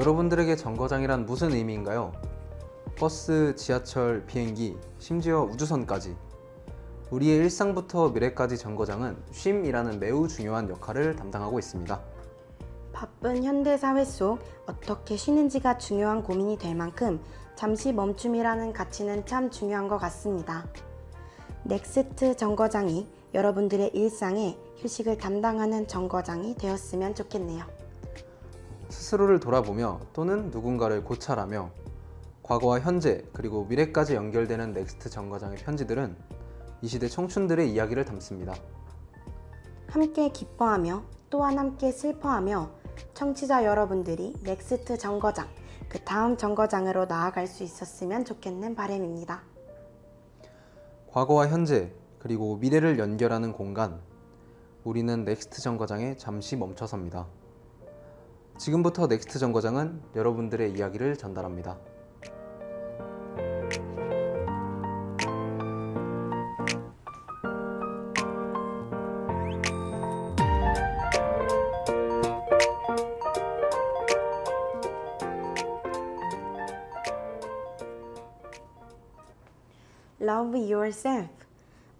여러분들에게 정거장이란 무슨 의미인가요? 버스, 지하철, 비행기, 심지어 우주선까지 우리의 일상부터 미래까지 정거장은 쉼이라는 매우 중요한 역할을 담당하고 있습니다. 바쁜 현대사회 속 어떻게 쉬는지가 중요한 고민이 될 만큼 잠시 멈춤이라는 가치는 참 중요한 것 같습니다. 넥스트 정거장이 여러분들의 일상에 휴식을 담당하는 정거장이 되었으면 좋겠네요. 스스로를 돌아보며 또는 누군가를 고찰하며 과거와 현재 그리고 미래까지 연결되는 넥스트 정거장의 편지들은 이 시대 청춘들의 이야기를 담습니다. 함께 기뻐하며 또한 함께 슬퍼하며 청취자 여러분들이 넥스트 정거장, 그 다음 정거장으로 나아갈 수 있었으면 좋겠는 바람입니다. 과거와 현재 그리고 미래를 연결하는 공간, 우리는 넥스트 정거장에 잠시 멈춰섭니다. 지금부터 넥스트 정거장은 여러분들의 이야기를 전달합니다. Love yourself.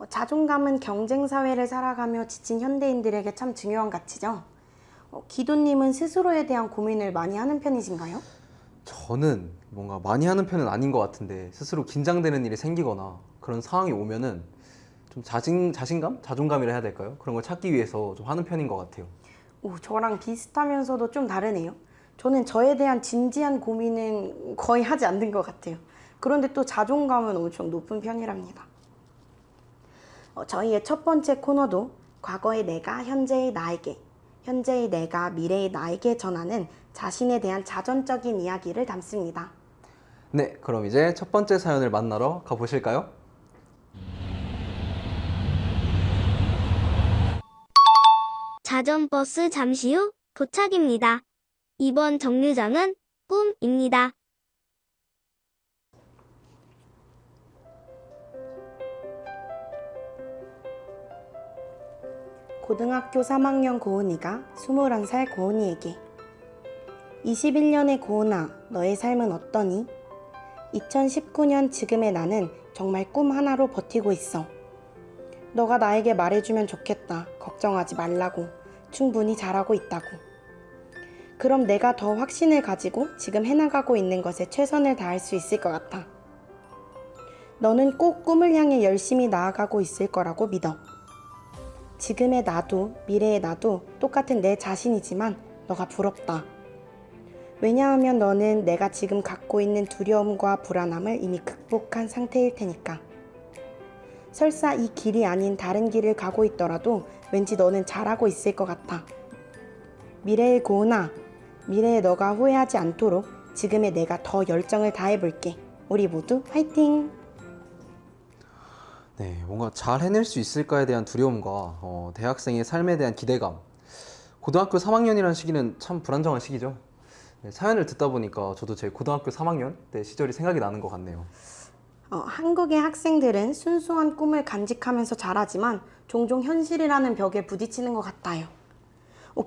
자존감은 경쟁 사회를 살아가며 지친 현대인들에게 참 중요한 가치죠. 기도님은 스스로에 대한 고민을 많이 하는 편이신가요? 저는 뭔가 많이 하는 편은 아닌 것 같은데 스스로 긴장되는 일이 생기거나 그런 상황이 오면은 좀 자신감? 자존감이라 해야 될까요? 그런 걸 찾기 위해서 좀 하는 편인 것 같아요. 저랑 비슷하면서도 좀 다르네요. 저는 저에 대한 진지한 고민은 거의 하지 않는 것 같아요. 그런데 또 자존감은 엄청 높은 편이랍니다. 저희의 첫 번째 코너도 과거의 내가 현재의 나에게, 현재의 내가 미래의 나에게 전하는 자신에 대한 자전적인 이야기를 담습니다. 네, 그럼 이제 첫 번째 사연을 만나러 가보실까요? 자전버스 잠시 후 도착입니다. 이번 정류장은 꿈입니다. 고등학교 3학년 고은이가 21살 고은이에게 21년의 고은아, 너의 삶은 어떠니? 2019년 지금의 나는 정말 꿈 하나로 버티고 있어. 너가 나에게 말해주면 좋겠다. 걱정하지 말라고. 충분히 잘하고 있다고. 그럼 내가 더 확신을 가지고 지금 해나가고 있는 것에 최선을 다할 수 있을 것 같아. 너는 꼭 꿈을 향해 열심히 나아가고 있을 거라고 믿어. 지금의 나도 미래의 나도 똑같은 내 자신이지만 너가 부럽다. 왜냐하면 너는 내가 지금 갖고 있는 두려움과 불안함을 이미 극복한 상태일 테니까. 설사 이 길이 아닌 다른 길을 가고 있더라도 왠지 너는 잘하고 있을 것 같아. 미래의 고은아, 미래의 너가 후회하지 않도록 지금의 내가 더 열정을 다해볼게. 우리 모두 화이팅! 네, 뭔가 잘 해낼 수 있을까에 대한 두려움과 대학생의 삶에 대한 기대감. 고등학교 3학년이라는 시기는 참 불안정한 시기죠. 네, 사연을 듣다 보니까 저도 제 고등학교 3학년 때 시절이 생각이 나는 것 같네요. 한국의 학생들은 순수한 꿈을 간직하면서 자라지만 종종 현실이라는 벽에 부딪히는 것 같아요.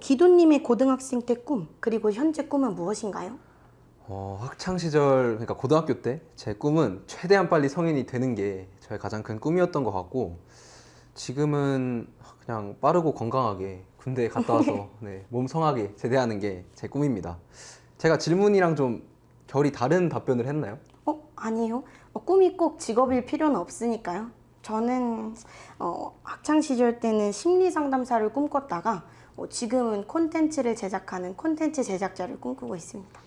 기도님의 고등학생 때 꿈, 그리고 현재 꿈은 무엇인가요? 학창 시절, 그러니까 고등학교 때 제 꿈은 최대한 빨리 성인이 되는 게 저의 가장 큰 꿈이었던 것 같고, 지금은 그냥 빠르고 건강하게 군대에 갔다 와서 네, 몸성하게 제대하는 게 제 꿈입니다. 제가 질문이랑 좀 결이 다른 답변을 했나요? 아니요. 꿈이 꼭 직업일 필요는 없으니까요. 저는 학창 시절 때는 심리 상담사를 꿈꿨다가 지금은 콘텐츠를 제작하는 콘텐츠 제작자를 꿈꾸고 있습니다.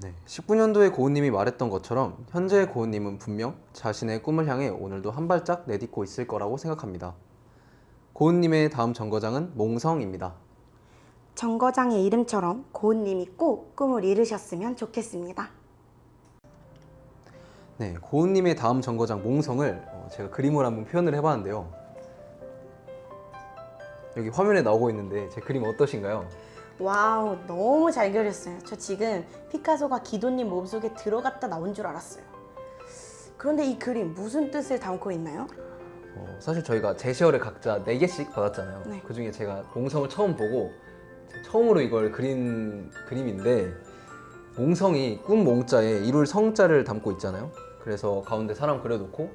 네, 19년도에 고은님이 말했던 것처럼 현재의 고은님은 분명 자신의 꿈을 향해 오늘도 한 발짝 내딛고 있을 거라고 생각합니다. 고은님의 다음 정거장은 몽성입니다. 정거장의 이름처럼 고은님이 꼭 꿈을 이루셨으면 좋겠습니다. 네, 고은님의 다음 정거장 몽성을 제가 그림으로 한번 표현을 해봤는데요. 여기 화면에 나오고 있는데 제 그림 어떠신가요? 와우, 너무 잘 그렸어요. 저 지금 피카소가 기도님 몸속에 들어갔다 나온 줄 알았어요. 그런데 이 그림 무슨 뜻을 담고 있나요? 사실 저희가 제시어를 각자 4개씩 받았잖아요. 네. 그 중에 제가 몽성을 처음 보고 처음으로 이걸 그린 그림인데 몽성이 꿈 몽자에 이룰 성자를 담고 있잖아요. 그래서 가운데 사람 그려놓고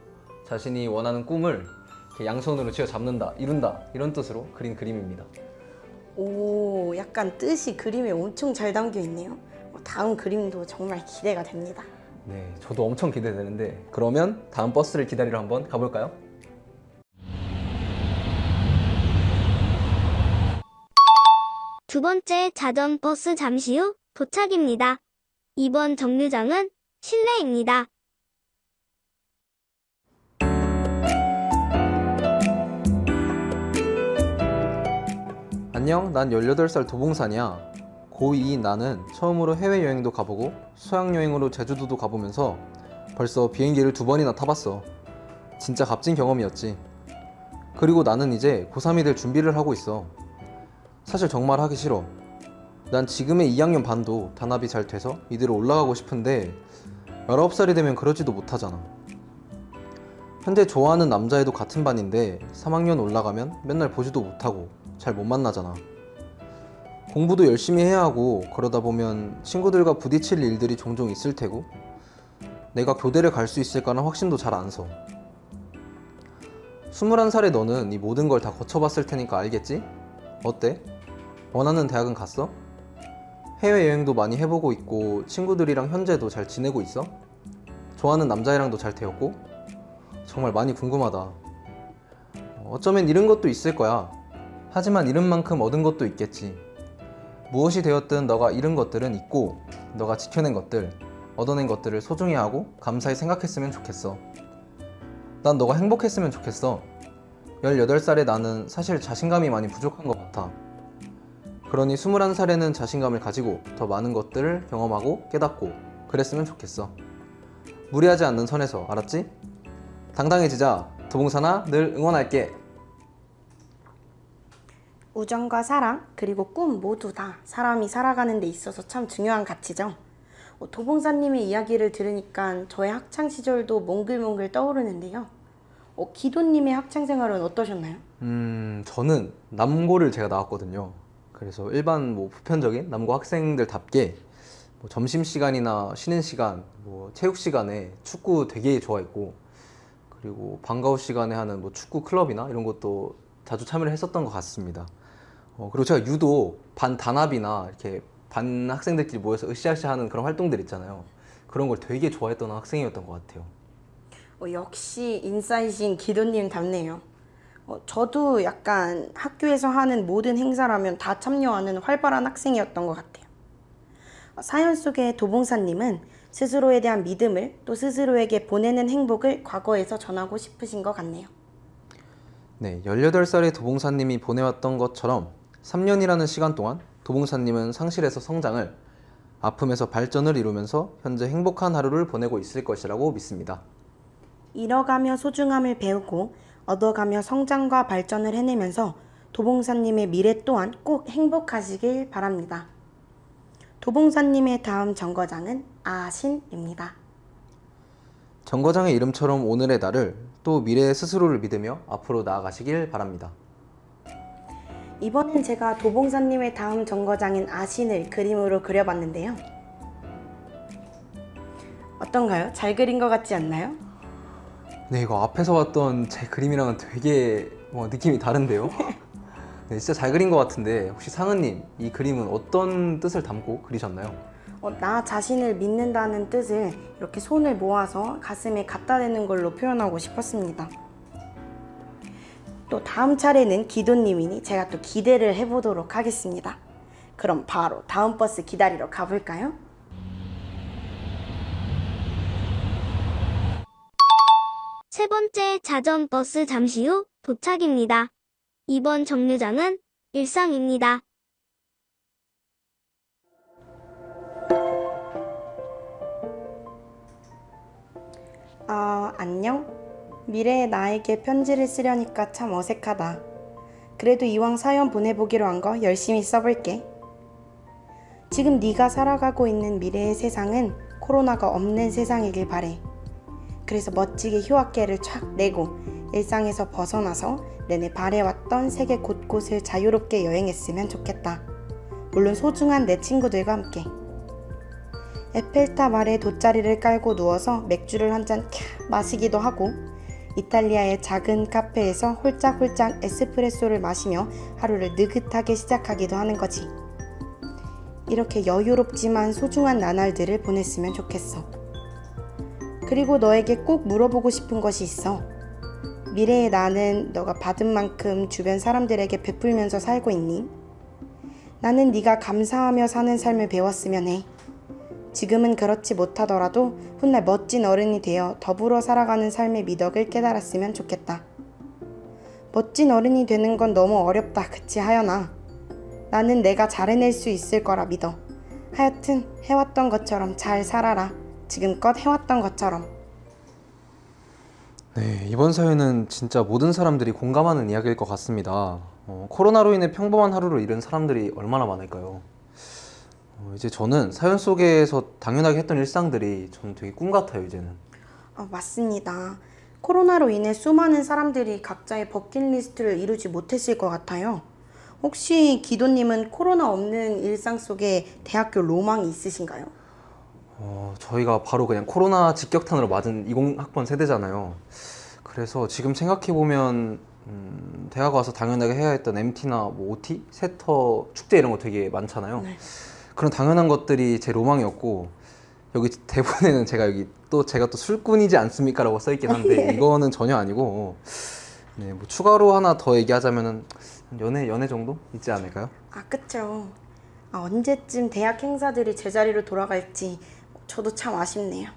자신이 원하는 꿈을 이렇게 양손으로 쥐어 잡는다, 이룬다 이런 뜻으로 그린 그림입니다. 오, 약간 뜻이 그림에 엄청 잘 담겨 있네요. 다음 그림도 정말 기대가 됩니다. 네, 저도 엄청 기대되는데 그러면 다음 버스를 기다리러 한번 가볼까요? 두 번째 자전 버스 잠시 후 도착입니다. 이번 정류장은 실내입니다. 안녕, 난 18살 도봉산이야. 고2인 나는 처음으로 해외여행도 가보고 수학여행으로 제주도도 가보면서 벌써 비행기를 2번이나 타봤어. 진짜 값진 경험이었지. 그리고 나는 이제 고3이 될 준비를 하고 있어. 사실 정말 하기 싫어. 난 지금의 2학년 반도 단합이 잘 돼서 이대로 올라가고 싶은데 19살이 되면 그러지도 못하잖아. 현재 좋아하는 남자애도 같은 반인데 3학년 올라가면 맨날 보지도 못하고 잘 못 만나잖아. 공부도 열심히 해야 하고 그러다 보면 친구들과 부딪힐 일들이 종종 있을 테고 내가 교대를 갈 수 있을까는 확신도 잘 안 서. 21살의 너는 이 모든 걸 다 거쳐봤을 테니까 알겠지? 어때? 원하는 대학은 갔어? 해외여행도 많이 해보고 있고 친구들이랑 현재도 잘 지내고 있어? 좋아하는 남자애랑도 잘 되었고? 정말 많이 궁금하다. 어쩌면 잃은 것도 있을 거야. 하지만 잃은 만큼 얻은 것도 있겠지. 무엇이 되었든 너가 잃은 것들은 있고 너가 지켜낸 것들, 얻어낸 것들을 소중히 하고 감사히 생각했으면 좋겠어. 난 너가 행복했으면 좋겠어. 18살의 나는 사실 자신감이 많이 부족한 것 같아. 그러니 21살에는 자신감을 가지고 더 많은 것들을 경험하고 깨닫고 그랬으면 좋겠어. 무리하지 않는 선에서, 알았지? 당당해지자. 도봉산아, 늘 응원할게. 우정과 사랑, 그리고 꿈 모두 다 사람이 살아가는 데 있어서 참 중요한 가치죠. 도봉사님의 이야기를 들으니까 저의 학창시절도 몽글몽글 떠오르는데요. 기도님의 학창생활은 어떠셨나요? 저는 남고를 제가 나왔거든요. 그래서 일반 보편적인 남고 학생들답게 점심시간이나 쉬는 시간, 체육 시간에 축구 되게 좋아했고, 그리고 방과후 시간에 하는 축구 클럽이나 이런 것도 자주 참여를 했었던 것 같습니다. 그리고 제가 유독 반 단합이나 이렇게 반 학생들끼리 모여서 으쌰으쌰 하는 그런 활동들 있잖아요. 그런 걸 되게 좋아했던 학생이었던 것 같아요. 역시 인싸이신 기도님답네요. 저도 약간 학교에서 하는 모든 행사라면 다 참여하는 활발한 학생이었던 것 같아요. 사연 속의 도봉사님은 스스로에 대한 믿음을 또 스스로에게 보내는 행복을 과거에서 전하고 싶으신 것 같네요. 네, 18살의 도봉사님이 보내왔던 것처럼 3년이라는 시간 동안 도봉사님은 상실에서 성장을, 아픔에서 발전을 이루면서 현재 행복한 하루를 보내고 있을 것이라고 믿습니다. 잃어가며 소중함을 배우고 얻어가며 성장과 발전을 해내면서 도봉사님의 미래 또한 꼭 행복하시길 바랍니다. 도봉사님의 다음 정거장은 아신입니다. 정거장의 이름처럼 오늘의 나를, 또 미래의 스스로를 믿으며 앞으로 나아가시길 바랍니다. 이번엔 제가 도봉사님의 다음 정거장인 아신을 그림으로 그려봤는데요. 어떤가요? 잘 그린 것 같지 않나요? 네, 이거 앞에서 봤던 제 그림이랑은 되게 느낌이 다른데요? 네, 진짜 잘 그린 것 같은데 혹시 상은님, 이 그림은 어떤 뜻을 담고 그리셨나요? 나 자신을 믿는다는 뜻을 이렇게 손을 모아서 가슴에 갖다 대는 걸로 표현하고 싶었습니다. 또 다음 차례는 기도님이니 제가 또 기대를 해보도록 하겠습니다. 그럼 바로 다음 버스 기다리러 가볼까요? 세 번째 자전 버스 잠시 후 도착입니다. 이번 정류장은 일상입니다. 안녕? 미래의 나에게 편지를 쓰려니까 참 어색하다. 그래도 이왕 사연 보내보기로 한 거 열심히 써볼게. 지금 네가 살아가고 있는 미래의 세상은 코로나가 없는 세상이길 바래. 그래서 멋지게 휴학계를 촥 내고 일상에서 벗어나서 내내 바래왔던 세계 곳곳을 자유롭게 여행했으면 좋겠다. 물론 소중한 내 친구들과 함께. 에펠탑 아래 돗자리를 깔고 누워서 맥주를 한 잔 마시기도 하고 이탈리아의 작은 카페에서 홀짝홀짝 에스프레소를 마시며 하루를 느긋하게 시작하기도 하는 거지. 이렇게 여유롭지만 소중한 나날들을 보냈으면 좋겠어. 그리고 너에게 꼭 물어보고 싶은 것이 있어. 미래의 나는 너가 받은 만큼 주변 사람들에게 베풀면서 살고 있니? 나는 네가 감사하며 사는 삶을 배웠으면 해. 지금은 그렇지 못하더라도 훗날 멋진 어른이 되어 더불어 살아가는 삶의 미덕을 깨달았으면 좋겠다. 멋진 어른이 되는 건 너무 어렵다, 그치 하연아? 나는 내가 잘 해낼 수 있을 거라 믿어. 하여튼 해왔던 것처럼 잘 살아라. 지금껏 해왔던 것처럼. 네, 이번 사연은 진짜 모든 사람들이 공감하는 이야기일 것 같습니다. 코로나로 인해 평범한 하루를 잃은 사람들이 얼마나 많을까요? 이제 저는 사연 속에서 당연하게 했던 일상들이 저는 되게 꿈 같아요, 이제는. 맞습니다. 코로나로 인해 수많은 사람들이 각자의 버킷리스트를 이루지 못했을 것 같아요. 혹시 기도님은 코로나 없는 일상 속에 대학교 로망이 있으신가요? 저희가 바로 그냥 코로나 직격탄으로 맞은 20학번 세대잖아요. 그래서 지금 생각해보면 대학 와서 당연하게 해야 했던 MT나 뭐 OT, 세터, 축제 이런 거 되게 많잖아요. 네. 그런 당연한 것들이 제 로망이었고, 여기 대본에는 제가 또 술꾼이지 않습니까? 라고 써있긴 한데 이거는 전혀 아니고, 네, 뭐 추가로 하나 더 얘기하자면은 연애 정도 있지 않을까요? 그쵸. 언제쯤 대학 행사들이 제자리로 돌아갈지 저도 참 아쉽네요.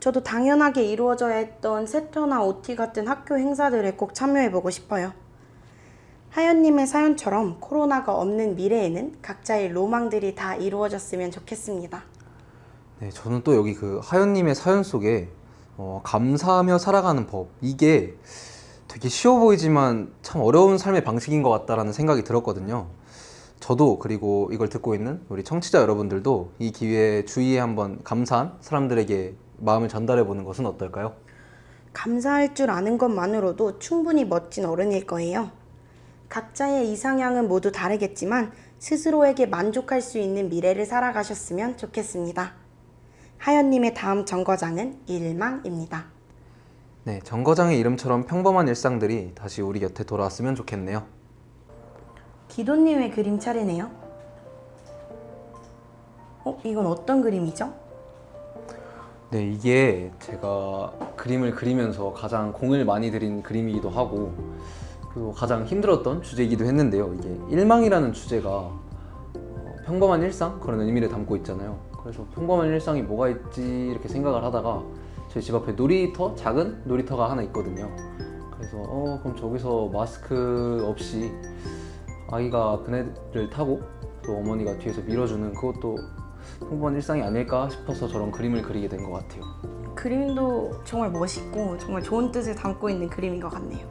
저도 당연하게 이루어져야 했던 세터나 OT 같은 학교 행사들에 꼭 참여해보고 싶어요. 하연님의 사연처럼 코로나가 없는 미래에는 각자의 로망들이 다 이루어졌으면 좋겠습니다. 네, 저는 또 여기 그 하연님의 사연 속에 감사하며 살아가는 법, 이게 되게 쉬워 보이지만 참 어려운 삶의 방식인 것 같다라는 생각이 들었거든요. 저도, 그리고 이걸 듣고 있는 우리 청취자 여러분들도 이 기회에 주위에 한번 감사한 사람들에게 마음을 전달해 보는 것은 어떨까요? 감사할 줄 아는 것만으로도 충분히 멋진 어른일 거예요. 각자의 이상향은 모두 다르겠지만 스스로에게 만족할 수 있는 미래를 살아가셨으면 좋겠습니다. 하연님의 다음 정거장은 일망입니다. 네, 정거장의 이름처럼 평범한 일상들이 다시 우리 곁에 돌아왔으면 좋겠네요. 기도님의 그림 차례네요. 이건 어떤 그림이죠? 네, 이게 제가 그림을 그리면서 가장 공을 많이 들인 그림이기도 하고, 그리고 가장 힘들었던 주제이기도 했는데요. 이게 일망이라는 주제가 평범한 일상? 그런 의미를 담고 있잖아요. 그래서 평범한 일상이 뭐가 있지 이렇게 생각을 하다가 저희 집 앞에 작은 놀이터가 하나 있거든요. 그래서 그럼 저기서 마스크 없이 아이가 그네를 타고 또 어머니가 뒤에서 밀어주는 그것도 평범한 일상이 아닐까 싶어서 저런 그림을 그리게 된 것 같아요. 그림도 정말 멋있고 정말 좋은 뜻을 담고 있는 그림인 것 같네요.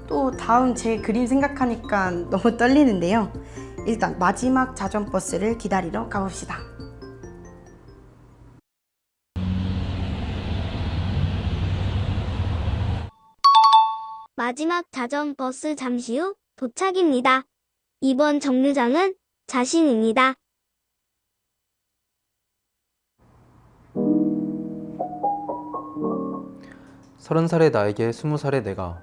또 다음 제 그림 생각하니까 너무 떨리는데요. 일단 마지막 자전버스를 기다리러 가봅시다. 마지막 자전버스 잠시 후 도착입니다. 이번 정류장은 자신입니다. 서른 살의 나에게 20살의 내가.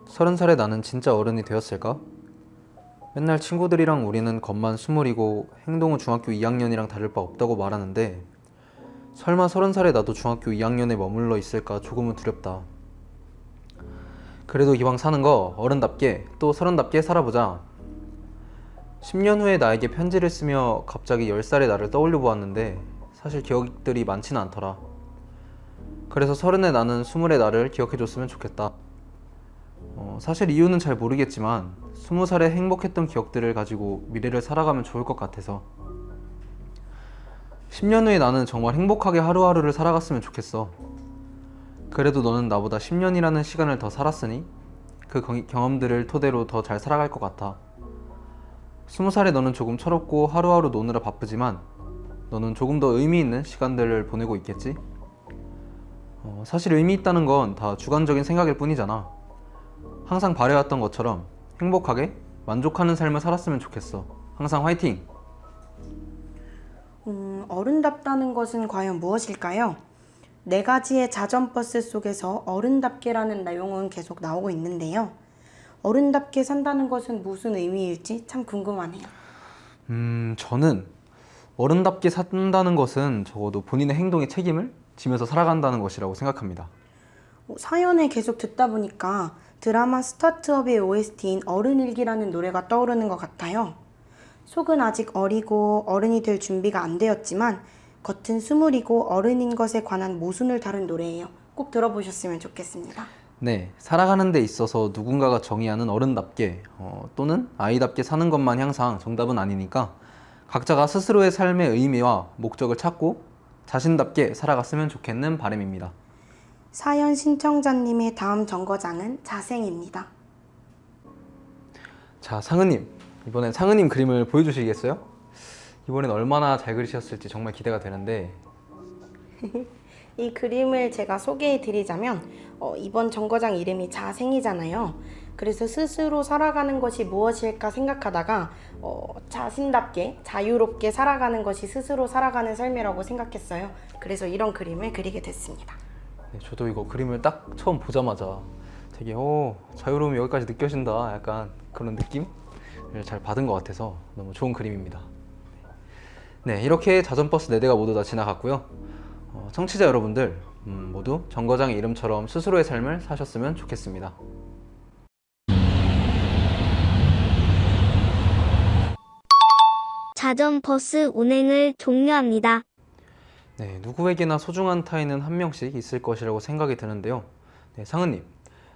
30살의 나는 진짜 어른이 되었을까? 맨날 친구들이랑 우리는 겉만 20이고 행동은 중학교 2학년이랑 다를 바 없다고 말하는데, 설마 30살의 나도 중학교 2학년에 머물러 있을까 조금은 두렵다. 그래도 이왕 사는 거 어른답게 또 서른답게 살아보자. 10년 후에 나에게 편지를 쓰며 갑자기 10살의 나를 떠올려 보았는데 사실 기억들이 많지는 않더라. 그래서 30의 나는 20의 나를 기억해줬으면 좋겠다. 사실 이유는 잘 모르겠지만 20살에 행복했던 기억들을 가지고 미래를 살아가면 좋을 것 같아서. 10년 후에 나는 정말 행복하게 하루하루를 살아갔으면 좋겠어. 그래도 너는 나보다 10년이라는 시간을 더 살았으니 그 경험들을 토대로 더 잘 살아갈 것 같아. 20살에 너는 조금 철없고 하루하루 노느라 바쁘지만 너는 조금 더 의미 있는 시간들을 보내고 있겠지? 사실 의미 있다는 건 다 주관적인 생각일 뿐이잖아. 항상 바래왔던 것처럼 행복하게 만족하는 삶을 살았으면 좋겠어. 항상 화이팅! 어른답다는 것은 과연 무엇일까요? 네 가지의 자전버스 속에서 어른답게라는 내용은 계속 나오고 있는데요. 어른답게 산다는 것은 무슨 의미일지 참 궁금하네요. 저는 어른답게 산다는 것은 적어도 본인의 행동에 책임을 지면서 살아간다는 것이라고 생각합니다. 사연을 계속 듣다 보니까 드라마 스타트업의 OST인 어른일기라는 노래가 떠오르는 것 같아요. 속은 아직 어리고 어른이 될 준비가 안 되었지만 겉은 스물이고 어른인 것에 관한 모순을 다룬 노래예요. 꼭 들어보셨으면 좋겠습니다. 네, 살아가는 데 있어서 누군가가 정의하는 어른답게 또는 아이답게 사는 것만 항상 정답은 아니니까 각자가 스스로의 삶의 의미와 목적을 찾고 자신답게 살아갔으면 좋겠는 바람입니다. 사연 신청자님의 다음 정거장은 자생입니다. 자, 상은님, 이번엔 상은님 그림을 보여주시겠어요? 이번엔 얼마나 잘 그리셨을지 정말 기대가 되는데. 이 그림을 제가 소개해 드리자면 이번 정거장 이름이 자생이잖아요. 그래서 스스로 살아가는 것이 무엇일까 생각하다가 자신답게 자유롭게 살아가는 것이 스스로 살아가는 삶이라고 생각했어요. 그래서 이런 그림을 그리게 됐습니다. 네, 저도 이거 그림을 딱 처음 보자마자 되게 자유로움이 여기까지 느껴진다, 약간 그런 느낌을 잘 받은 것 같아서 너무 좋은 그림입니다. 네, 이렇게 자전버스 4대가 모두 다 지나갔고요. 청취자 여러분들 모두 정거장의 이름처럼 스스로의 삶을 사셨으면 좋겠습니다. 자전버스 운행을 종료합니다. 네, 누구에게나 소중한 타인은 한 명씩 있을 것이라고 생각이 드는데요. 네, 상은님,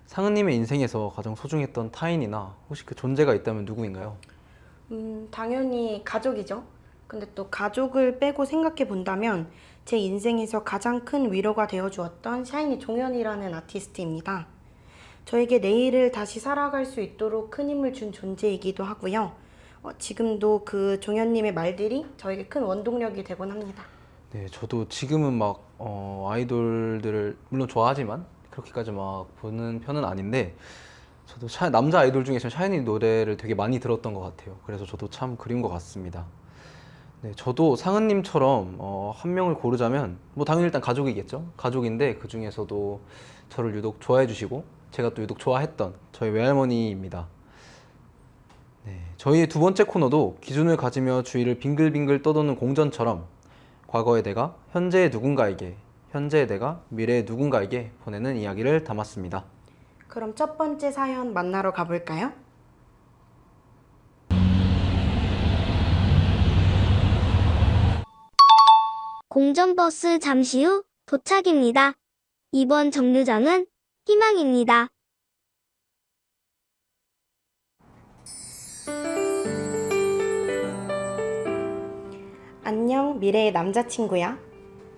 상은님의 인생에서 가장 소중했던 타인이나 혹시 그 존재가 있다면 누구인가요? 당연히 가족이죠. 근데 또 가족을 빼고 생각해 본다면 제 인생에서 가장 큰 위로가 되어 주었던 샤이니 종현이라는 아티스트입니다. 저에게 내일을 다시 살아갈 수 있도록 큰 힘을 준 존재이기도 하고요. 지금도 그 종현님의 말들이 저에게 큰 원동력이 되곤 합니다. 네, 저도 지금은 막 아이돌들을 물론 좋아하지만 그렇게까지 막 보는 편은 아닌데, 저도 남자 아이돌 중에서 샤이니 노래를 되게 많이 들었던 것 같아요. 그래서 저도 참 그리운 것 같습니다. 네, 저도 상은님처럼 한 명을 고르자면 뭐 당연히 일단 가족이겠죠. 가족인데 그 중에서도 저를 유독 좋아해 주시고 제가 또 유독 좋아했던 저희 외할머니입니다. 네, 저희의 두 번째 코너도 기준을 가지며 주위를 빙글빙글 떠도는 공전처럼 과거의 내가 현재의 누군가에게, 현재의 내가 미래의 누군가에게 보내는 이야기를 담았습니다. 그럼 첫 번째 사연 만나러 가볼까요? 공전버스 잠시 후 도착입니다. 이번 정류장은 희망입니다. 안녕, 미래의 남자친구야.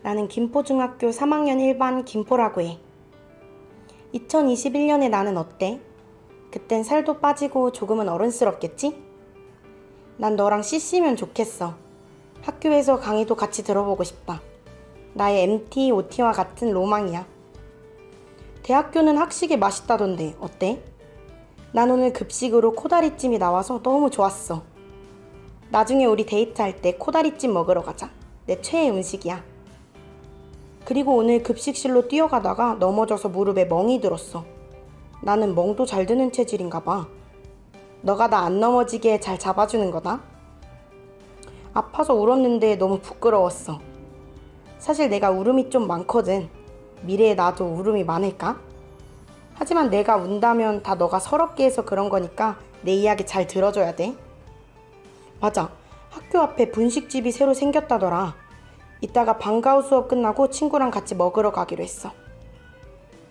나는 김포중학교 3학년 1반 김포라고 해. 2021년에 나는 어때? 그땐 살도 빠지고 조금은 어른스럽겠지? 난 너랑 CC면 좋겠어. 학교에서 강의도 같이 들어보고 싶다. 나의 MT, OT와 같은 로망이야. 대학교는 학식이 맛있다던데 어때? 난 오늘 급식으로 코다리찜이 나와서 너무 좋았어. 나중에 우리 데이트할 때 코다리찜 먹으러 가자. 내 최애 음식이야. 그리고 오늘 급식실로 뛰어가다가 넘어져서 무릎에 멍이 들었어. 나는 멍도 잘 드는 체질인가 봐. 너가 나 안 넘어지게 잘 잡아주는 거다. 아파서 울었는데 너무 부끄러웠어. 사실 내가 울음이 좀 많거든. 미래에 나도 울음이 많을까? 하지만 내가 운다면 다 너가 서럽게 해서 그런 거니까 내 이야기 잘 들어줘야 돼. 맞아. 학교 앞에 분식집이 새로 생겼다더라. 이따가 방과후 수업 끝나고 친구랑 같이 먹으러 가기로 했어.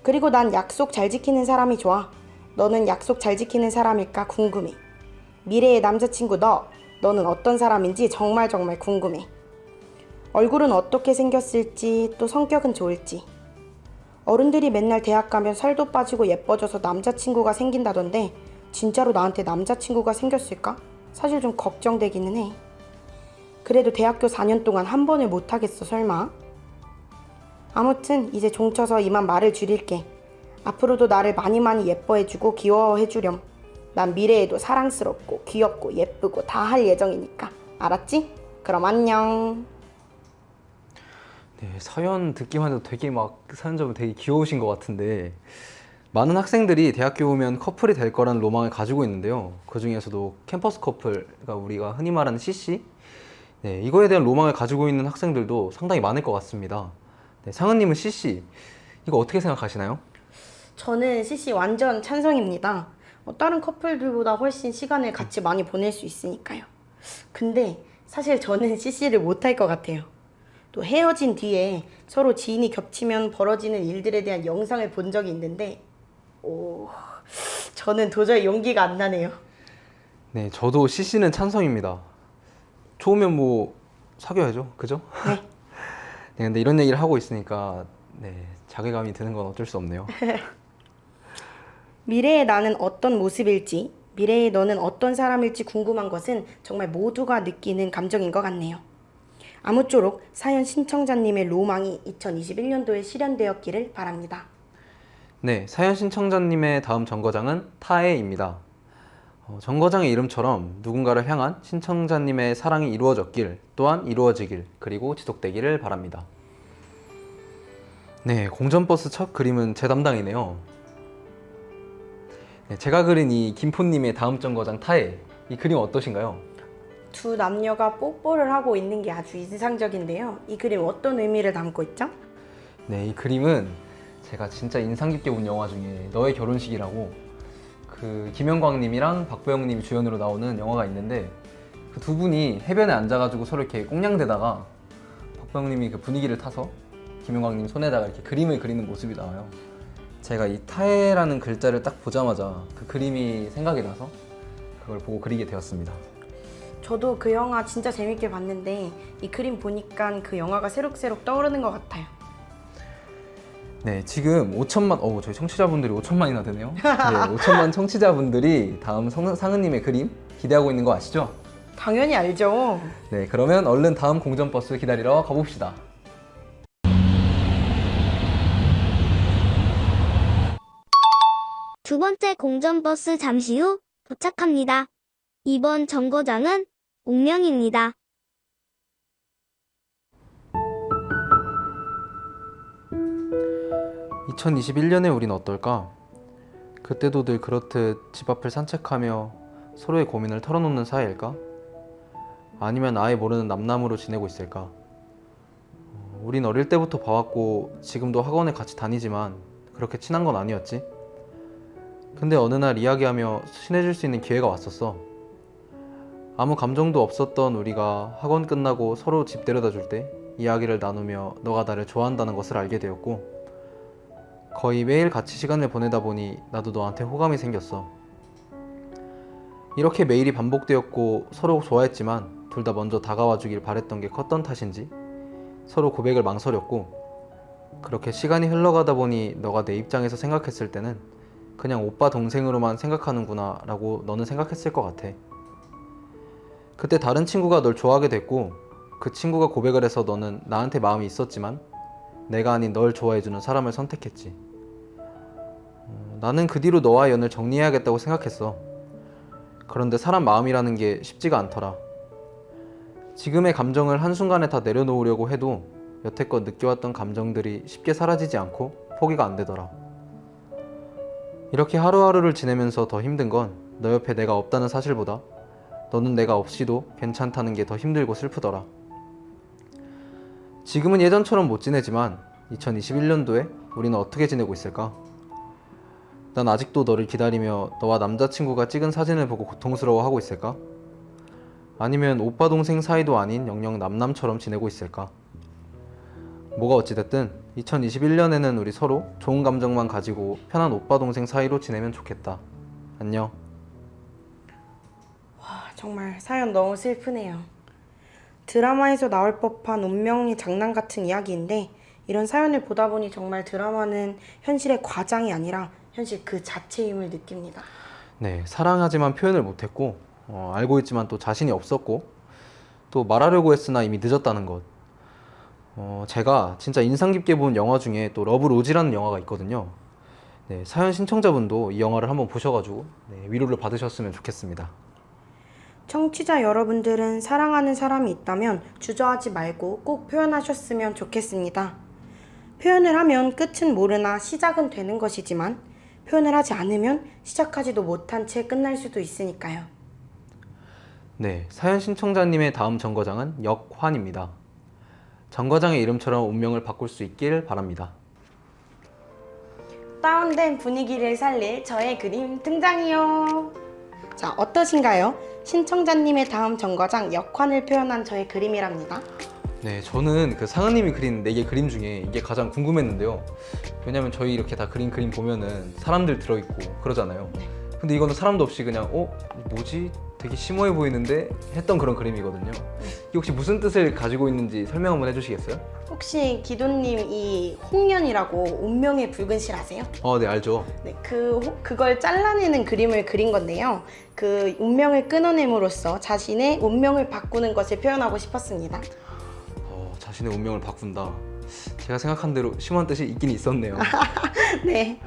그리고 난 약속 잘 지키는 사람이 좋아. 너는 약속 잘 지키는 사람일까 궁금해. 미래의 남자친구 너는 어떤 사람인지 정말 궁금해. 얼굴은 어떻게 생겼을지, 또 성격은 좋을지. 어른들이 맨날 대학 가면 살도 빠지고 예뻐져서 남자친구가 생긴다던데 진짜로 나한테 남자친구가 생겼을까? 사실 좀 걱정되기는 해. 그래도 대학교 4년 동안 한 번을 못하겠어 설마? 아무튼 이제 종쳐서 이만 말을 줄일게. 앞으로도 나를 많이 예뻐해주고 귀여워해주렴. 난 미래에도 사랑스럽고 귀엽고 예쁘고 다 할 예정이니까. 알았지? 그럼 안녕. 네, 사연 듣기만 해도 되게 막 사연자분 되게 귀여우신 것 같은데 많은 학생들이 대학교 오면 커플이 될 거라는 로망을 가지고 있는데요. 그 중에서도 캠퍼스 커플, 그러니까 우리가 흔히 말하는 CC, 네, 이거에 대한 로망을 가지고 있는 학생들도 상당히 많을 것 같습니다. 네, 상은님은 CC, 이거 어떻게 생각하시나요? 저는 CC 완전 찬성입니다. 다른 커플들보다 훨씬 시간을 같이 많이 보낼 수 있으니까요. 근데 사실 저는 CC를 못할 것 같아요. 또 헤어진 뒤에 서로 지인이 겹치면 벌어지는 일들에 대한 영상을 본 적이 있는데, 저는 도저히 용기가 안 나네요. 네, 저도 CC는 찬성입니다. 좋으면 뭐 사귀어야죠, 그죠? 네. 네, 근데 이런 얘기를 하고 있으니까 네, 자괴감이 드는 건 어쩔 수 없네요. 미래의 나는 어떤 모습일지, 미래의 너는 어떤 사람일지 궁금한 것은 정말 모두가 느끼는 감정인 것 같네요. 아무쪼록 사연 신청자님의 로망이 2021년도에 실현되었기를 바랍니다. 네, 사연 신청자님의 다음 정거장은 타해입니다. 정거장의 이름처럼 누군가를 향한 신청자님의 사랑이 이루어졌길, 또한 이루어지길, 그리고 지속되기를 바랍니다. 네, 공전버스 첫 그림은 제 담당이네요. 네, 제가 그린 이 김포님의 다음 정거장 타해, 이 그림 어떠신가요? 두 남녀가 뽀뽀를 하고 있는 게 아주 인상적인데요. 이 그림 어떤 의미를 담고 있죠? 네, 이 그림은 제가 진짜 인상 깊게 본 영화 중에 너의 결혼식이라고 그 김영광님이랑 박보영님이 주연으로 나오는 영화가 있는데 그 두 분이 해변에 앉아가지고 서로 이렇게 꽁냥대다가 박보영님이 그 분위기를 타서 김영광님 손에다가 이렇게 그림을 그리는 모습이 나와요. 제가 이 타해라는 글자를 딱 보자마자 그 그림이 생각이 나서 그걸 보고 그리게 되었습니다. 저도 그 영화 진짜 재밌게 봤는데 이 그림 보니까 그 영화가 새록새록 떠오르는 것 같아요. 네, 지금 5천만, 저희 청취자분들이 5천만이나 되네요. 네, 5천만 청취자분들이 다음 상은님의 그림 기대하고 있는 거 아시죠? 당연히 알죠. 네, 그러면 얼른 다음 공전버스 기다리러 가봅시다. 두 번째 공전버스 잠시 후 도착합니다. 이번 정거장은 옥명입니다. (2021년에) 우린 어떨까? 그때도 늘 그렇듯 집 앞을 산책하며 서로의 고민을 털어놓는 사이일까? 아니면 아예 모르는 남남으로 지내고 있을까? 우린 어릴 때부터 봐왔고 지금도 학원에 같이 다니지만 그렇게 친한 건 아니었지? 근데 어느 날 이야기하며 친해질 수 있는 기회가 왔었어. 아무 감정도 없었던 우리가 학원 끝나고 서로 집 데려다 줄 때 이야기를 나누며 너가 나를 좋아한다는 것을 알게 되었고 거의 매일 같이 시간을 보내다 보니 나도 너한테 호감이 생겼어. 이렇게 매일이 반복되었고 서로 좋아했지만 둘 다 먼저 다가와 주길 바랬던 게 컸던 탓인지 서로 고백을 망설였고 그렇게 시간이 흘러가다 보니 너가 내 입장에서 생각했을 때는 그냥 오빠 동생으로만 생각하는구나 라고 너는 생각했을 것 같아. 그때 다른 친구가 널 좋아하게 됐고 그 친구가 고백을 해서 너는 나한테 마음이 있었지만 내가 아닌 널 좋아해주는 사람을 선택했지. 나는 그 뒤로 너와의 연을 정리해야겠다고 생각했어. 그런데 사람 마음이라는 게 쉽지가 않더라. 지금의 감정을 한순간에 다 내려놓으려고 해도 여태껏 느껴왔던 감정들이 쉽게 사라지지 않고 포기가 안 되더라. 이렇게 하루하루를 지내면서 더 힘든 건 너 옆에 내가 없다는 사실보다 너는 내가 없이도 괜찮다는 게 더 힘들고 슬프더라. 지금은 예전처럼 못 지내지만 2021년도에 우리는 어떻게 지내고 있을까? 난 아직도 너를 기다리며 너와 남자친구가 찍은 사진을 보고 고통스러워하고 있을까? 아니면 오빠 동생 사이도 아닌 영영 남남처럼 지내고 있을까? 뭐가 어찌됐든 2021년에는 우리 서로 좋은 감정만 가지고 편한 오빠 동생 사이로 지내면 좋겠다. 안녕. 정말 사연 너무 슬프네요. 드라마에서 나올 법한 운명의 장난 같은 이야기인데 이런 사연을 보다 보니 정말 드라마는 현실의 과장이 아니라 현실 그 자체임을 느낍니다. 네, 사랑하지만 표현을 못했고 알고 있지만 또 자신이 없었고 또 말하려고 했으나 이미 늦었다는 것. 제가 진짜 인상 깊게 본 영화 중에 또 러브 로지라는 영화가 있거든요. 네, 사연 신청자분도 이 영화를 한번 보셔가지고 위로를 받으셨으면 좋겠습니다. 청취자 여러분들은 사랑하는 사람이 있다면 주저하지 말고 꼭 표현하셨으면 좋겠습니다. 표현을 하면 끝은 모르나 시작은 되는 것이지만 표현을 하지 않으면 시작하지도 못한 채 끝날 수도 있으니까요. 네, 사연 신청자님의 다음 정거장은 역환입니다. 정거장의 이름처럼 운명을 바꿀 수 있길 바랍니다. 다운된 분위기를 살릴 저의 그림 등장이요. 자, 어떠신가요? 신청자님의 다음 정거장 역환을 표현한 저의 그림이랍니다. 네, 저는 그 상은님이 그린 4개 그림 중에 이게 가장 궁금했는데요. 왜냐면 저희 이렇게 다 그린 그림 보면은 사람들 들어있고 그러잖아요. 근데 이거는 사람도 없이 그냥 뭐지? 되게 심오해 보이는데 했던 그런 그림이거든요. 이게 혹시 무슨 뜻을 가지고 있는지 설명 한번 해주시겠어요? 혹시 기도님 이 홍련이라고 운명의 붉은 실 아세요? 네, 알죠. 네, 그걸 잘라내는 그림을 그린 건데요. 그 운명을 끊어냄으로써 자신의 운명을 바꾸는 것을 표현하고 싶었습니다. 자신의 운명을 바꾼다. 제가 생각한 대로 심오한 뜻이 있긴 있었네요. 네.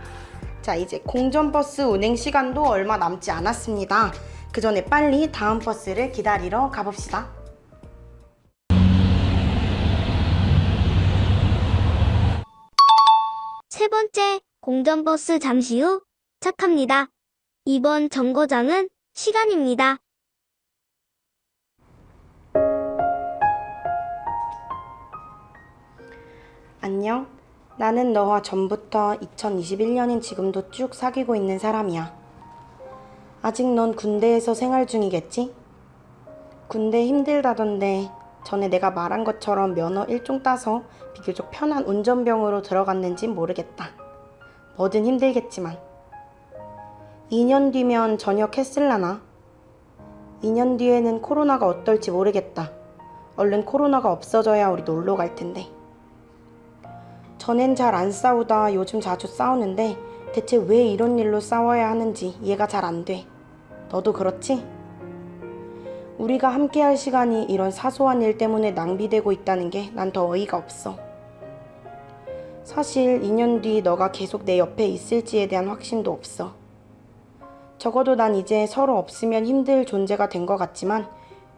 자, 이제 공전버스 운행 시간도 얼마 남지 않았습니다. 그 전에 빨리 다음 버스를 기다리러 가봅시다. 세 번째, 공전버스 잠시 후 도착합니다. 이번 정거장은 시간입니다. 안녕. 나는 너와 전부터 2021년인 지금도 쭉 사귀고 있는 사람이야. 아직 넌 군대에서 생활 중이겠지? 군대 힘들다던데 전에 내가 말한 것처럼 면허 1종 따서 비교적 편한 운전병으로 들어갔는진 모르겠다. 뭐든 힘들겠지만 2년 뒤면 전역했을라나? 2년 뒤에는 코로나가 어떨지 모르겠다. 얼른 코로나가 없어져야 우리 놀러 갈 텐데. 전엔 잘 안 싸우다 요즘 자주 싸우는데 대체 왜 이런 일로 싸워야 하는지 이해가 잘 안 돼. 너도 그렇지? 우리가 함께할 시간이 이런 사소한 일 때문에 낭비되고 있다는 게 난 더 어이가 없어. 사실 2년 뒤 너가 계속 내 옆에 있을지에 대한 확신도 없어. 적어도 난 이제 서로 없으면 힘들 존재가 된 것 같지만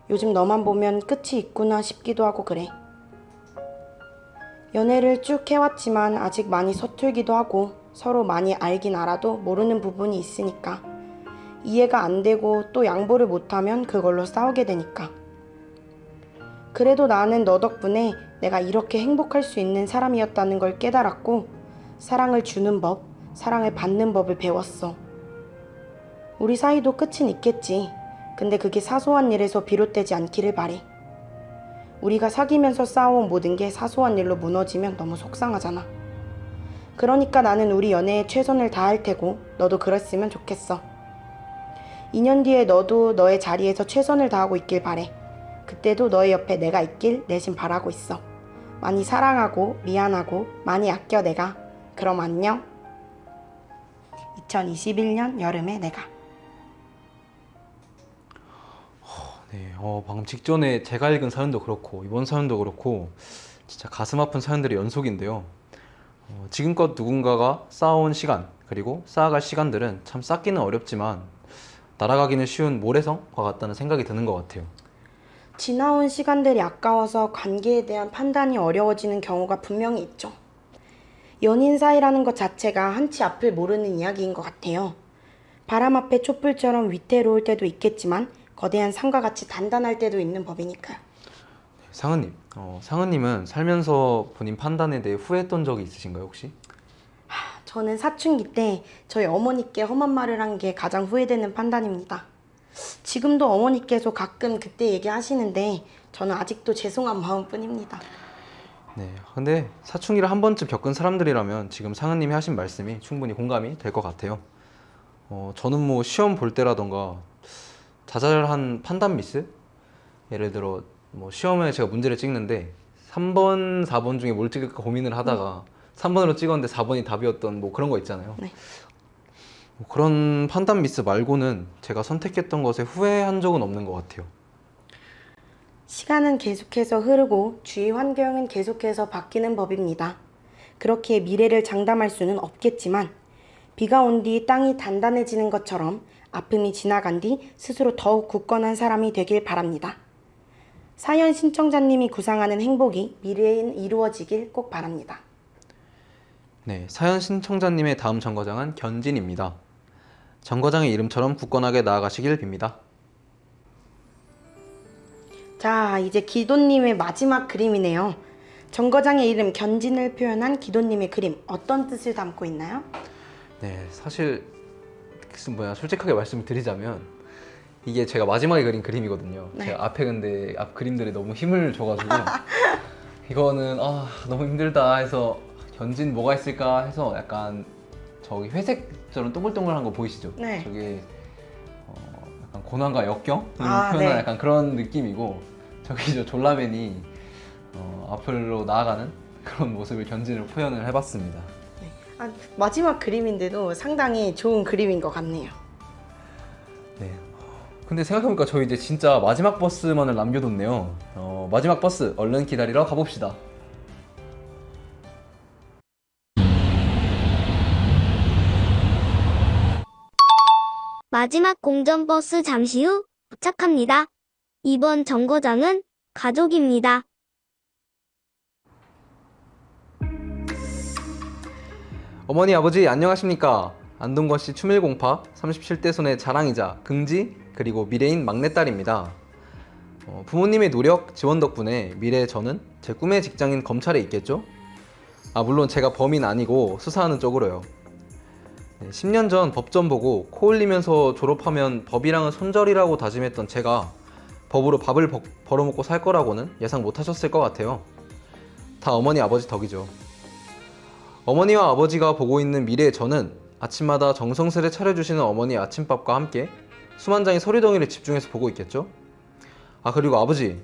요즘 너만 보면 끝이 있구나 싶기도 하고 그래. 연애를 쭉 해왔지만 아직 많이 서툴기도 하고 서로 많이 알긴 알아도 모르는 부분이 있으니까 이해가 안 되고 또 양보를 못하면 그걸로 싸우게 되니까. 그래도 나는 너 덕분에 내가 이렇게 행복할 수 있는 사람이었다는 걸 깨달았고 사랑을 주는 법, 사랑을 받는 법을 배웠어. 우리 사이도 끝은 있겠지. 근데 그게 사소한 일에서 비롯되지 않기를 바래. 우리가 사귀면서 쌓아온 모든 게 사소한 일로 무너지면 너무 속상하잖아. 그러니까 나는 우리 연애에 최선을 다할 테고 너도 그랬으면 좋겠어. 2년 뒤에 너도 너의 자리에서 최선을 다하고 있길 바래. 그때도 너의 옆에 내가 있길 내심 바라고 있어. 많이 사랑하고 미안하고 많이 아껴 내가. 그럼 안녕. 2021년 여름에 내가. 네, 방금 직전에 제가 읽은 사연도 그렇고 이번 사연도 그렇고 진짜 가슴 아픈 사연들의 연속인데요. 지금껏 누군가가 쌓아온 시간 그리고 쌓아갈 시간들은 참 쌓기는 어렵지만 날아가기는 쉬운 모래성과 같다는 생각이 드는 것 같아요. 지나온 시간들이 아까워서 관계에 대한 판단이 어려워지는 경우가 분명히 있죠. 연인 사이라는 것 자체가 한치 앞을 모르는 이야기인 것 같아요. 바람 앞에 촛불처럼 위태로울 때도 있겠지만 거대한 산과 같이 단단할 때도 있는 법이니까요. 상은님, 상은님은 살면서 본인 판단에 대해 후회했던 적이 있으신가요 혹시? 저는 사춘기 때 저희 어머니께 험한 말을 한 게 가장 후회되는 판단입니다. 지금도 어머니께서 가끔 그때 얘기하시는데 저는 아직도 죄송한 마음뿐입니다. 네, 근데 사춘기를 한 번쯤 겪은 사람들이라면 지금 상은님이 하신 말씀이 충분히 공감이 될 것 같아요. 저는 뭐 시험 볼 때라던가 자잘한 판단 미스? 예를 들어 뭐 시험에 제가 문제를 찍는데 3번, 4번 중에 뭘 찍을까 고민을 하다가 3번으로 찍었는데 4번이 답이었던 뭐 그런 거 있잖아요. 네. 뭐 그런 판단 미스 말고는 제가 선택했던 것에 후회한 적은 없는 것 같아요. 시간은 계속해서 흐르고 주위 환경은 계속해서 바뀌는 법입니다. 그렇게 미래를 장담할 수는 없겠지만 비가 온 뒤 땅이 단단해지는 것처럼 아픔이 지나간 뒤 스스로 더욱 굳건한 사람이 되길 바랍니다. 사연 신청자님이 구상하는 행복이 미래엔 이루어지길 꼭 바랍니다. 네, 사연 신청자님의 다음 정거장은 견진입니다. 정거장의 이름처럼 굳건하게 나아가시길 빕니다. 자, 이제 기도님의 마지막 그림이네요. 정거장의 이름 견진을 표현한 기도님의 그림, 어떤 뜻을 담고 있나요? 네, 사실 솔직하게 말씀을 드리자면 이게 제가 마지막에 그린 그림이거든요. 네. 제가 앞에 근데 앞 그림들이 너무 힘을 줘가지고 이거는 너무 힘들다 해서 견진 뭐가 있을까 해서 약간 저기 회색처럼 동글동글한 거 보이시죠? 네. 저게 약간 고난과 역경을 표현한 네. 약간 그런 느낌이고 저기 저 졸라맨이 앞으로 나아가는 그런 모습을 견진으로 표현을 해봤습니다. 마지막 그림인데도 상당히 좋은 그림인 것 같네요. 네. 근데 생각해보니까 저희 이제 진짜 마지막 버스만을 남겨뒀네요. 마지막 버스 얼른 기다리러 가봅시다. 마지막 공전버스 잠시 후 도착합니다. 이번 정거장은 가족입니다. 어머니 아버지 안녕하십니까? 안동건씨 추밀공파 37대 손의 자랑이자 긍지 그리고 미래인 막내딸입니다. 부모님의 노력, 지원 덕분에 미래의 저는 제 꿈의 직장인 검찰에 있겠죠? 물론 제가 범인 아니고 수사하는 쪽으로요. 10년 전 법전 보고 코 흘리면서 졸업하면 법이랑은 손절이라고 다짐했던 제가 법으로 밥을 벌어먹고 살 거라고는 예상 못하셨을 것 같아요. 다 어머니 아버지 덕이죠. 어머니와 아버지가 보고 있는 미래의 저는 아침마다 정성스레 차려주시는 어머니의 아침밥과 함께 수만 장의 서류 덩이를 집중해서 보고 있겠죠? 그리고 아버지,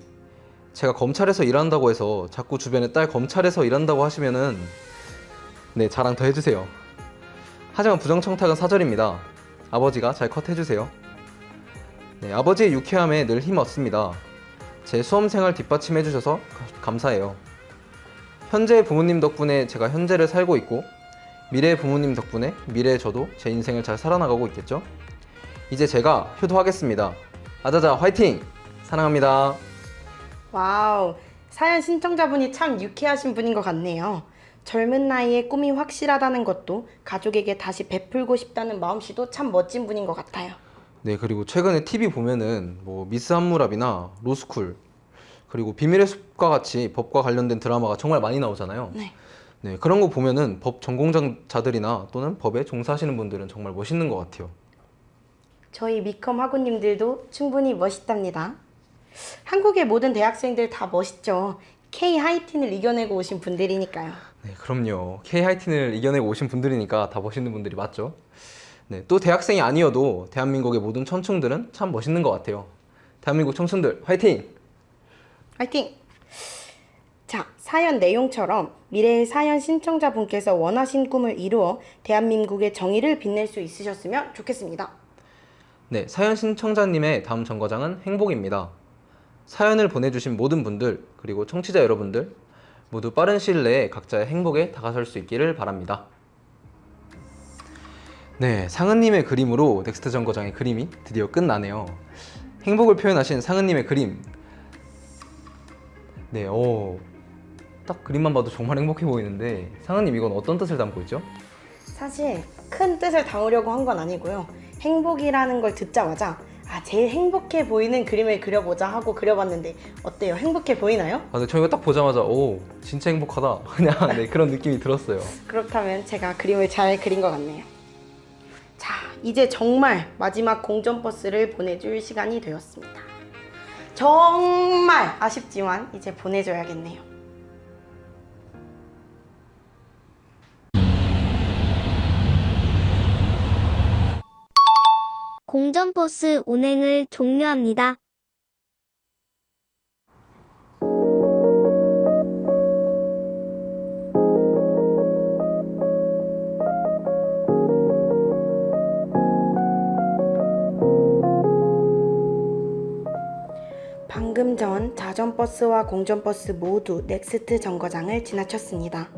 제가 검찰에서 일한다고 해서 자꾸 주변에 딸 검찰에서 일한다고 하시면은 자랑 더 해주세요. 하지만 부정청탁은 사절입니다. 아버지가 잘 컷해주세요. 아버지의 유쾌함에 늘 힘 얻습니다. 제 수험생활 뒷받침해주셔서 감사해요. 현재의 부모님 덕분에 제가 현재를 살고 있고 미래의 부모님 덕분에 미래의 저도 제 인생을 잘 살아나가고 있겠죠? 이제 제가 효도하겠습니다. 아자자 화이팅! 사랑합니다. 와우, 사연 신청자분이 참 유쾌하신 분인 것 같네요. 젊은 나이에 꿈이 확실하다는 것도 가족에게 다시 베풀고 싶다는 마음씨도 참 멋진 분인 것 같아요. 네, 그리고 최근에 TV 보면은 미스 한무랍이나 로스쿨 그리고 비밀의 숲과 같이 법과 관련된 드라마가 정말 많이 나오잖아요. 네, 그런 거 보면은 법 전공자들이나 또는 법에 종사하시는 분들은 정말 멋있는 것 같아요. 저희 미컴 학우님들도 충분히 멋있답니다. 한국의 모든 대학생들 다 멋있죠. K 하이틴을 이겨내고 오신 분들이니까요. 네, 그럼요. K 하이틴을 이겨내고 오신 분들이니까 다 멋있는 분들이 맞죠. 네, 또 대학생이 아니어도 대한민국의 모든 청춘들은 참 멋있는 것 같아요. 대한민국 청춘들 화이팅! 화이팅! 자, 사연 내용처럼 미래의 사연 신청자분께서 원하신 꿈을 이루어 대한민국의 정의를 빛낼 수 있으셨으면 좋겠습니다. 네, 사연 신청자님의 다음 정거장은 행복입니다. 사연을 보내주신 모든 분들 그리고 청취자 여러분들 모두 빠른 시일 내에 각자의 행복에 다가설 수 있기를 바랍니다. 네, 상은님의 그림으로 넥스트 정거장의 그림이 드디어 끝나네요. 행복을 표현하신 상은님의 그림. 네, 딱 그림만 봐도 정말 행복해 보이는데 상은님 이건 어떤 뜻을 담고 있죠? 사실 큰 뜻을 담으려고 한 건 아니고요. 행복이라는 걸 듣자마자 제일 행복해 보이는 그림을 그려보자 하고 그려봤는데 어때요? 행복해 보이나요? 근데 저 이거 딱 보자마자 진짜 행복하다 그냥 그런 느낌이 들었어요. 그렇다면 제가 그림을 잘 그린 것 같네요. 자, 이제 정말 마지막 공전버스를 보내줄 시간이 되었습니다. 정말 아쉽지만 이제 보내줘야겠네요. 공전버스 운행을 종료합니다. 방금 전 자전버스와 공전버스 모두 넥스트 정거장을 지나쳤습니다.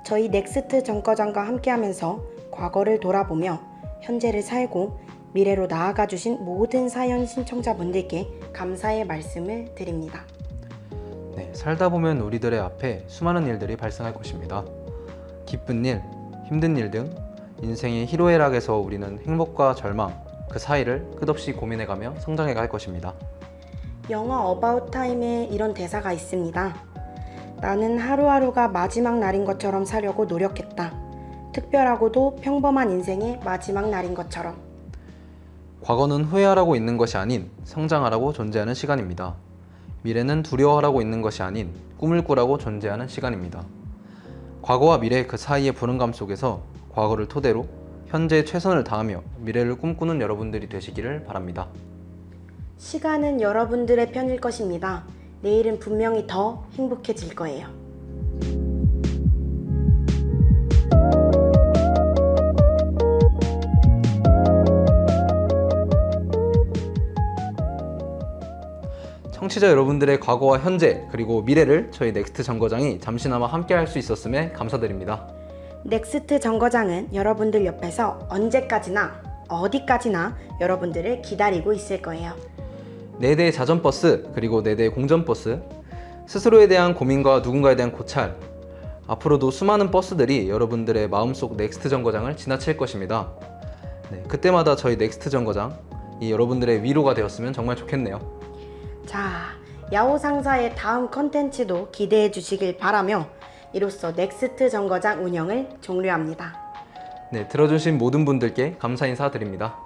저희 넥스트 정거장과 함께하면서 과거를 돌아보며 현재를 살고 미래로 나아가 주신 모든 사연 신청자분들께 감사의 말씀을 드립니다. 네, 살다 보면 우리들의 앞에 수많은 일들이 발생할 것입니다. 기쁜 일, 힘든 일 등 인생의 희로애락에서 우리는 행복과 절망, 그 사이를 끝없이 고민해가며 성장해 갈 것입니다. 영화 About Time에 이런 대사가 있습니다. 나는 하루하루가 마지막 날인 것처럼 살려고 노력했다. 특별하고도 평범한 인생의 마지막 날인 것처럼. 과거는 후회하라고 있는 것이 아닌 성장하라고 존재하는 시간입니다. 미래는 두려워하라고 있는 것이 아닌 꿈을 꾸라고 존재하는 시간입니다. 과거와 미래 그 사이의 불안감 속에서 과거를 토대로 현재에 최선을 다하며 미래를 꿈꾸는 여러분들이 되시기를 바랍니다. 시간은 여러분들의 편일 것입니다. 내일은 분명히 더 행복해질 거예요. 청취자 여러분들의 과거와 현재 그리고 미래를 저희 넥스트 정거장이 잠시나마 함께 할 수 있었음에 감사드립니다. 넥스트 정거장은 여러분들 옆에서 언제까지나 어디까지나 여러분들을 기다리고 있을 거예요. 4대의 자전버스 그리고 4대의 공전버스, 스스로에 대한 고민과 누군가에 대한 고찰, 앞으로도 수많은 버스들이 여러분들의 마음속 넥스트 정거장을 지나칠 것입니다. 네, 그때마다 저희 넥스트 정거장이 여러분들의 위로가 되었으면 정말 좋겠네요. 자, 야호 상사의 다음 컨텐츠도 기대해 주시길 바라며 이로써 넥스트 정거장 운영을 종료합니다. 네, 들어주신 모든 분들께 감사 인사드립니다.